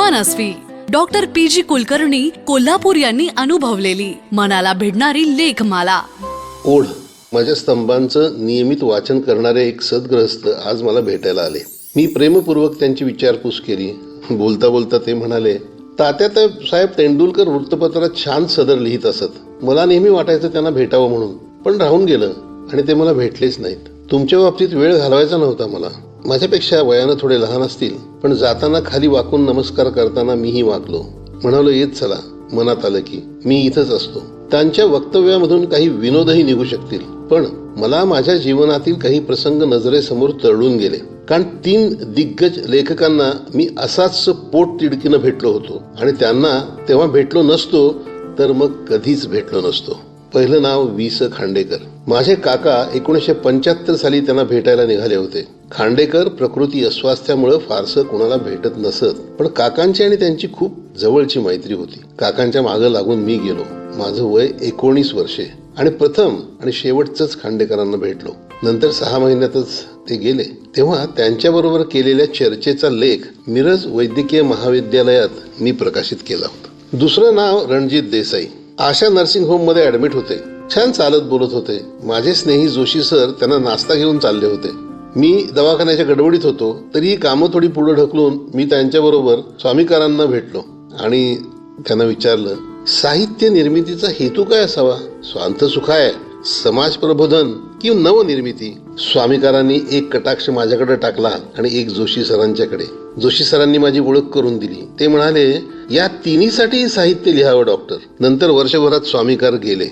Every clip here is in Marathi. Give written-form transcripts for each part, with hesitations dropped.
मनस्वी डॉक्टर PG कुलकर्णी कोल्हापूर यांनी अनुभवलेली मनाला भिडणारी लेखमाला. ओढ. माझ्या स्तंभांचं नियमित वाचन करणारे एक सद्गृहस्थ आज मला भेटायला आले. मी प्रेमपूर्वक त्यांची विचारपूस केली. बोलता बोलता ते म्हणाले, तात्या साहेब तेंडुलकर वृत्तपत्रात छान सदर लिहित असत. मला नेहमी वाटायचं त्यांना भेटावं म्हणून, पण राहून गेलं आणि ते मला भेटलेच नाहीत. तुमच्या बाबतीत वेळ घालवायचा नव्हता मला. माझ्यापेक्षा वयानं थोडे लहान असतील, पण जाताना खाली वाकून नमस्कार करताना मीही वाकलो. म्हणालो, येत चला. मनात आलं की मी इथंच असतो. त्यांच्या वक्तव्यामधून काही विनोदही निघू शकतील, पण मला माझ्या जीवनातील काही प्रसंग नजरेसमोर तरळून गेले. कारण 3 दिग्गज लेखकांना मी असाच पोट तिडकीनं भेटलो होतो आणि त्यांना तेव्हा भेटलो नसतो तर मग कधीच भेटलो नसतो. पहिलं नाव वि.स. खांडेकर. माझे काका 1975 साली त्यांना भेटायला निघाले होते. खांडेकर प्रकृती अस्वास्थ्यामुळे फारसं कोणाला भेटत नसत, पण काकांची आणि त्यांची खूप जवळची मैत्री होती. काकांच्या मागं लागून मी गेलो. माझं वय 19 वर्षे आणि प्रथम आणि शेवटचंच खांडेकरांना भेटलो. नंतर 6 महिन्यातच ते गेले. तेव्हा त्यांच्याबरोबर केलेल्या चर्चेचा लेख मिरज वैद्यकीय महाविद्यालयात मी प्रकाशित केला होता. दुसरं नाव रणजित देसाई. आशा नर्सिंग होम मध्ये ऍडमिट होते. छान चालत बोलत होते. माझे स्नेही जोशी सर त्यांना नाश्ता घेऊन चालले होते. मी दवाखान्याच्या गडबडीत होतो, तरी कामं थोडी पुढे ढकलून मी त्यांच्याबरोबर स्वामीकारांना भेटलो आणि त्यांना विचारलं, साहित्य निर्मितीचा हेतू काय असावा? स्वांत सुखाय, समाज प्रबोधन की नवनिर्मिती? स्वामीकारांनी एक कटाक्ष माझ्याकडे टाकला आणि एक जोशी सरांच्याकडे. जोशी सरांनी माझी ओळख करून दिली. ते म्हणाले, या तिन्हीसाठी साहित्य लिहावं डॉक्टर. नंतर वर्षभरात स्वामीकार गेले.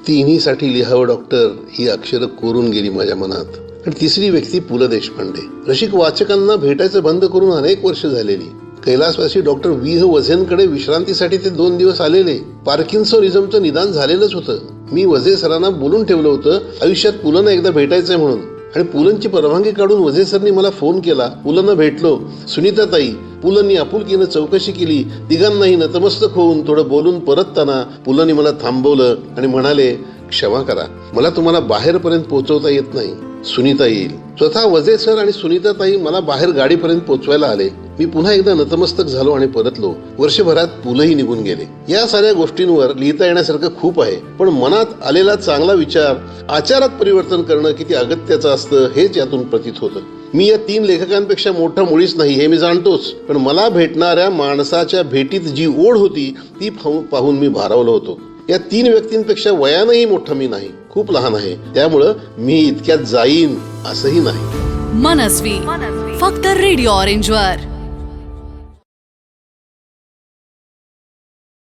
तिन्हीसाठी लिहावं डॉक्टर ही अक्षरं कोरून गेली माझ्या मनात. आणि तिसरी व्यक्ती पु ल देशपांडे. रसिक वाचकांना भेटायचं बंद करून अनेक वर्ष झालेली. कैलासवासी डॉक्टर वि.ह. वझेंकडे विश्रांतीसाठी ते 2 दिवस आलेले. पार्किन्सनिझमचं निदान झालेलंच होतं. मी वझे सरांना बोलून ठेवलं होतं आयुष्यात पुलंना एकदा भेटायचंय म्हणून, आणि पुलंची परवानगी काढून वझे सरनी मला फोन केला. पुलंना भेटलो. सुनीताताई, पुलंनी आपुलकीनं चौकशी केली. तिघांनाही नतमस्तक होऊन थोडं बोलून परतताना पुलंनी मला थांबवलं आणि म्हणाले, क्षमा करा, मला तुम्हाला बाहेरपर्यंत पोहोचवता येत नाही. सुनीता येईल. स्वतः वझे सर आणि सुनीताताई मला बाहेर गाडीपर्यंत पोहोचवायला आले. मी पुन्हा एकदा नतमस्तक झालो आणि परतलो. वर्षभरात पुलंही निघून गेले. या साऱ्या गोष्टींवर लिहिता येण्यासारखं खूप आहे, पण मनात आलेला चांगला विचार आचारात परिवर्तन करणं किती अगत्याचं असतं हेच यातून प्रतीत होतं. मी या 3 लेखकांपेक्षा मोठा मुळीच नाही हे मी जाणतोच, पण मला भेटणाऱ्या माणसाच्या भेटीत जी ओढ होती ती पाहून मी भारावलो होतो. या 3 व्यक्तींपेक्षा वयानंही मोठा मी नाही, खूप लहान आहे. त्यामुळं मी इतक्यात जाईन असंही नाही. मनस्वी फक्त रेडिओ ऑरेंजवर.